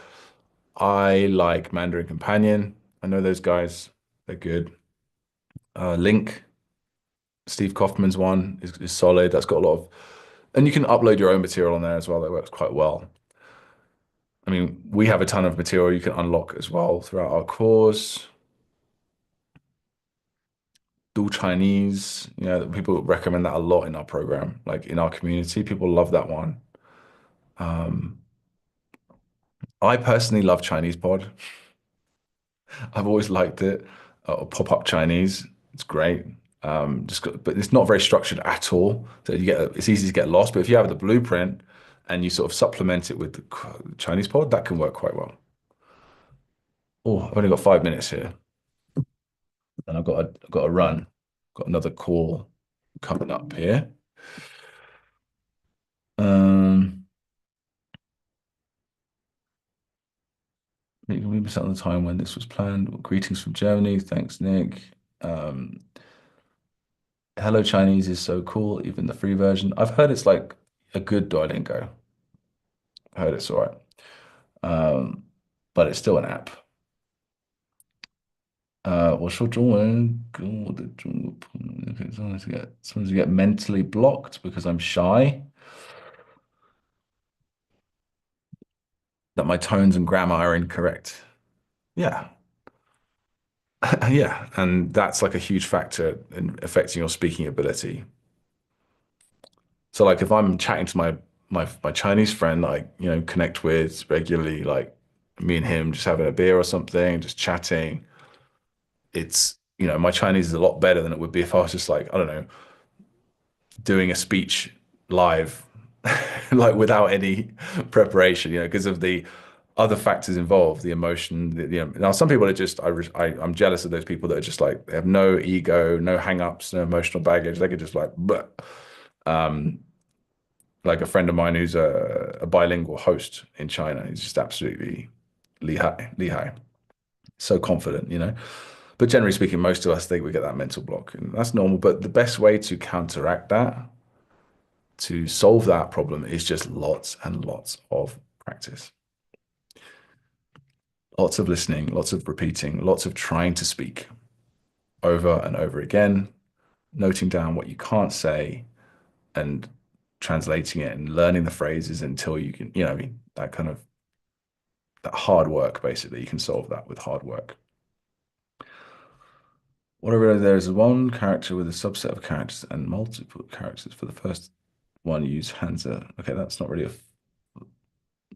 I like Mandarin Companion. I know those guys; they're good. Link, Steve Kaufman's one is solid. That's got a lot of, and you can upload your own material on there as well. That works quite well. I mean, we have a ton of material you can unlock as well throughout our course. Dual Chinese, people recommend that a lot in our program, like in our community. People love that one. I personally love Chinese Pod. I've always liked it. Pop-up Chinese, it's great. But it's not very structured at all. So it's easy to get lost. But if you have the blueprint and you sort of supplement it with the Chinese Pod, that can work quite well. Oh, I've only got 5 minutes here, and I've got to run. Got another call coming up here. We missed out on the time when this was planned. Greetings from Germany. Thanks, Nick. Um, Hello Chinese is so cool, even the free version. I've heard it's like a good Duolingo. I heard it's all right. Um, but it's still an app. 我说中文跟我的中国朋友，sometimes I get mentally blocked because I'm shy, that my tones and grammar are incorrect. Yeah. Yeah. And that's like a huge factor in affecting your speaking ability. So like if I'm chatting to my Chinese friend, like, connect with regularly, like me and him just having a beer or something, just chatting, my Chinese is a lot better than it would be if I was just like, I don't know, doing a speech live, like without any preparation, because of the other factors involved, the emotion. Now some people are just, I'm jealous of those people that are just like they have no ego, no hang-ups, no emotional baggage. They could just but like a friend of mine who's a bilingual host in China. He's just absolutely lihai, so confident. But generally speaking, most of us think we get that mental block, and that's normal. But the best way to counteract that, to solve that problem, is just lots and lots of practice. Lots of listening, lots of repeating, lots of trying to speak over and over again, noting down what you can't say and translating it and learning the phrases until you can, I mean, that kind of that hard work, basically. You can solve that with hard work. What I realized there is one character with a subset of characters and multiple characters. For the first one, use Hanzi. Okay, that's not really a.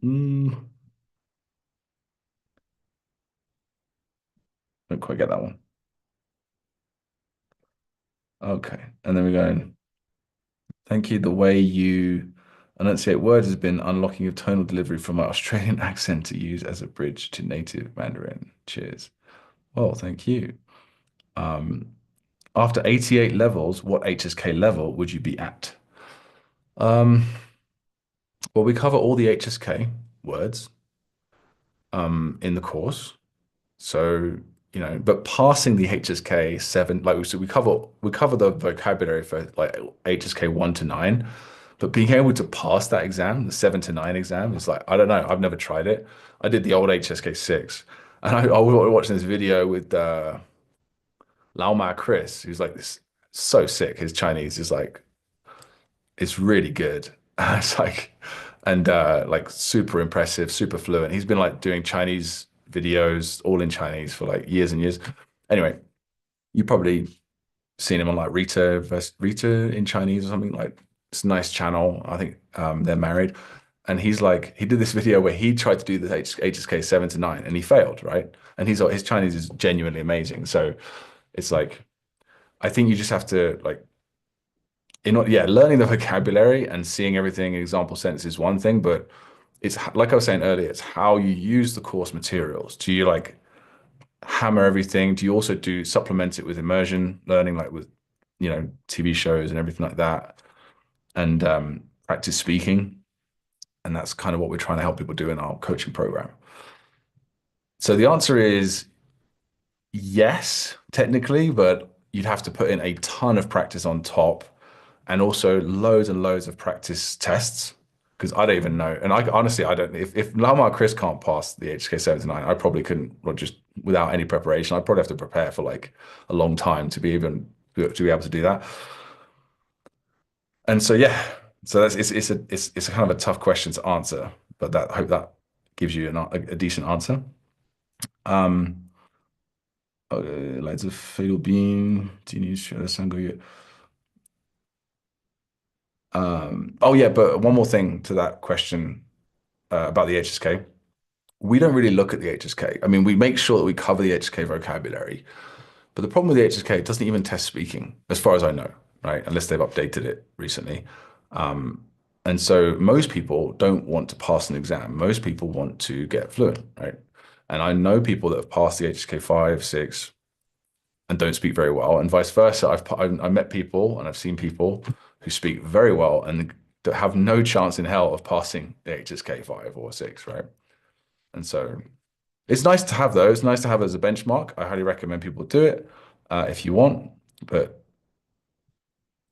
Don't quite get that one. Okay, and then we're going. Thank you. The way you enunciate words has been unlocking your tonal delivery from my Australian accent to use as a bridge to native Mandarin. Cheers. Well, thank you. After 88 levels, what HSK level would you be at? Well, we cover all the HSK words in the course. So, but passing the HSK 7, like so we cover the vocabulary for like HSK 1 to 9, but being able to pass that exam, the 7 to 9 exam, is like, I don't know, I've never tried it. I did the old HSK 6, and I was watching this video with Lao Ma Chris, who's like this so sick. His Chinese is like it's really good. It's like and like super impressive, super fluent. He's been like doing Chinese videos all in Chinese for like years and years. Anyway, you probably seen him on like Rita versus Rita in Chinese or something like it's a nice channel. I think they're married. And he did this video where he tried to do the HSK 7 to 9 and he failed, right? And his Chinese is genuinely amazing. So it's like I think you just have to like learning the vocabulary and seeing everything in example sentences is one thing, but it's like I was saying earlier, it's how you use the course materials. Do you like hammer everything? Do you also do supplement it with immersion learning, like with, TV shows and everything like that, and practice speaking? And that's kind of what we're trying to help people do in our coaching program. So the answer is yes, technically, but you'd have to put in a ton of practice on top and also loads and loads of practice tests because I don't even know. And honestly, I don't. If Lamar Chris can't pass the HK 79, I probably couldn't. Or just without any preparation, I'd probably have to prepare for like a long time to be able to do that. And so yeah, so it's a kind of a tough question to answer, but I hope that gives you a decent answer. 来自菲律宾，今年学了3个月。Oh yeah, but one more thing to that question about the HSK. We don't really look at the HSK. I mean, we make sure that we cover the HSK vocabulary, but the problem with the HSK, it doesn't even test speaking, as far as I know, right? Unless they've updated it recently. And so most people don't want to pass an exam. Most people want to get fluent, right? And I know people that have passed the HSK 5, 6, and don't speak very well, and vice versa. I've met people and I've seen people who speak very well and that have no chance in hell of passing the HSK 5 or 6, right? And so it's nice to have those. Nice to have as a benchmark. I highly recommend people do it. if you want, but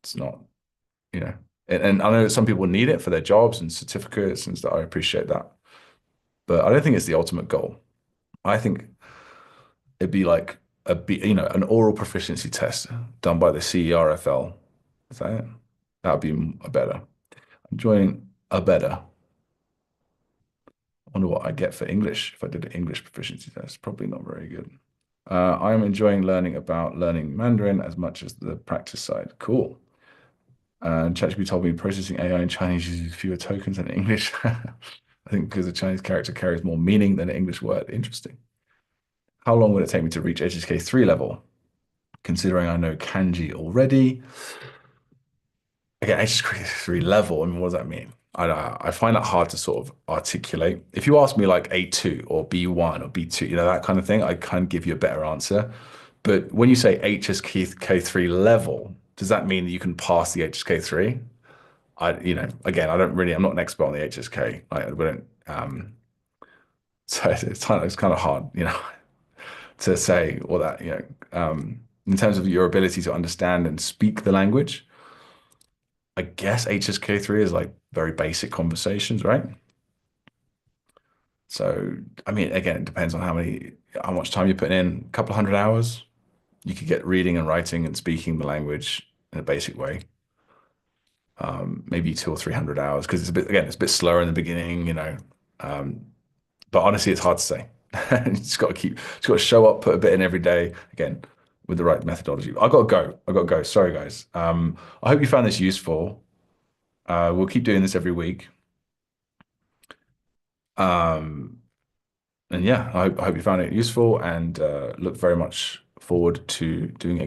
it's not, and I know that some people need it for their jobs and certificates and stuff. I appreciate that, but I don't think it's the ultimate goal. I think it'd be like an oral proficiency test done by the CERFL. Is that it? That would be a better. I'm joining a better. I wonder what I get for English if I did an English proficiency test. Probably not very good. I'm enjoying learning Mandarin as much as the practice side. Cool. And ChatGPT told me processing AI in Chinese uses fewer tokens than English. I think because a Chinese character carries more meaning than an English word. Interesting. How long would it take me to reach HSK 3 level? Considering I know kanji already. Again, HSK 3 level, I mean, what does that mean? I find that hard to sort of articulate. If you ask me like A2 or B1 or B2, that kind of thing, I can give you a better answer. But when you say HSK 3 level, does that mean that you can pass the HSK 3? Again, I'm not an expert on the HSK. We don't, so it's kind of hard, to say all that, in terms of your ability to understand and speak the language. I guess HSK3 is like very basic conversations, right? So, I mean, again, it depends on how much time you're putting in. A couple of 100 hours, you could get reading and writing and speaking the language in a basic way. Maybe 200 or 300 hours because it's a bit slower in the beginning, but honestly, it's hard to say. You just got to show up, put a bit in every day, again, with the right methodology. I got to go. Sorry, guys. I hope you found this useful. We'll keep doing this every week. And yeah, I hope you found it useful and look very much forward to doing it again.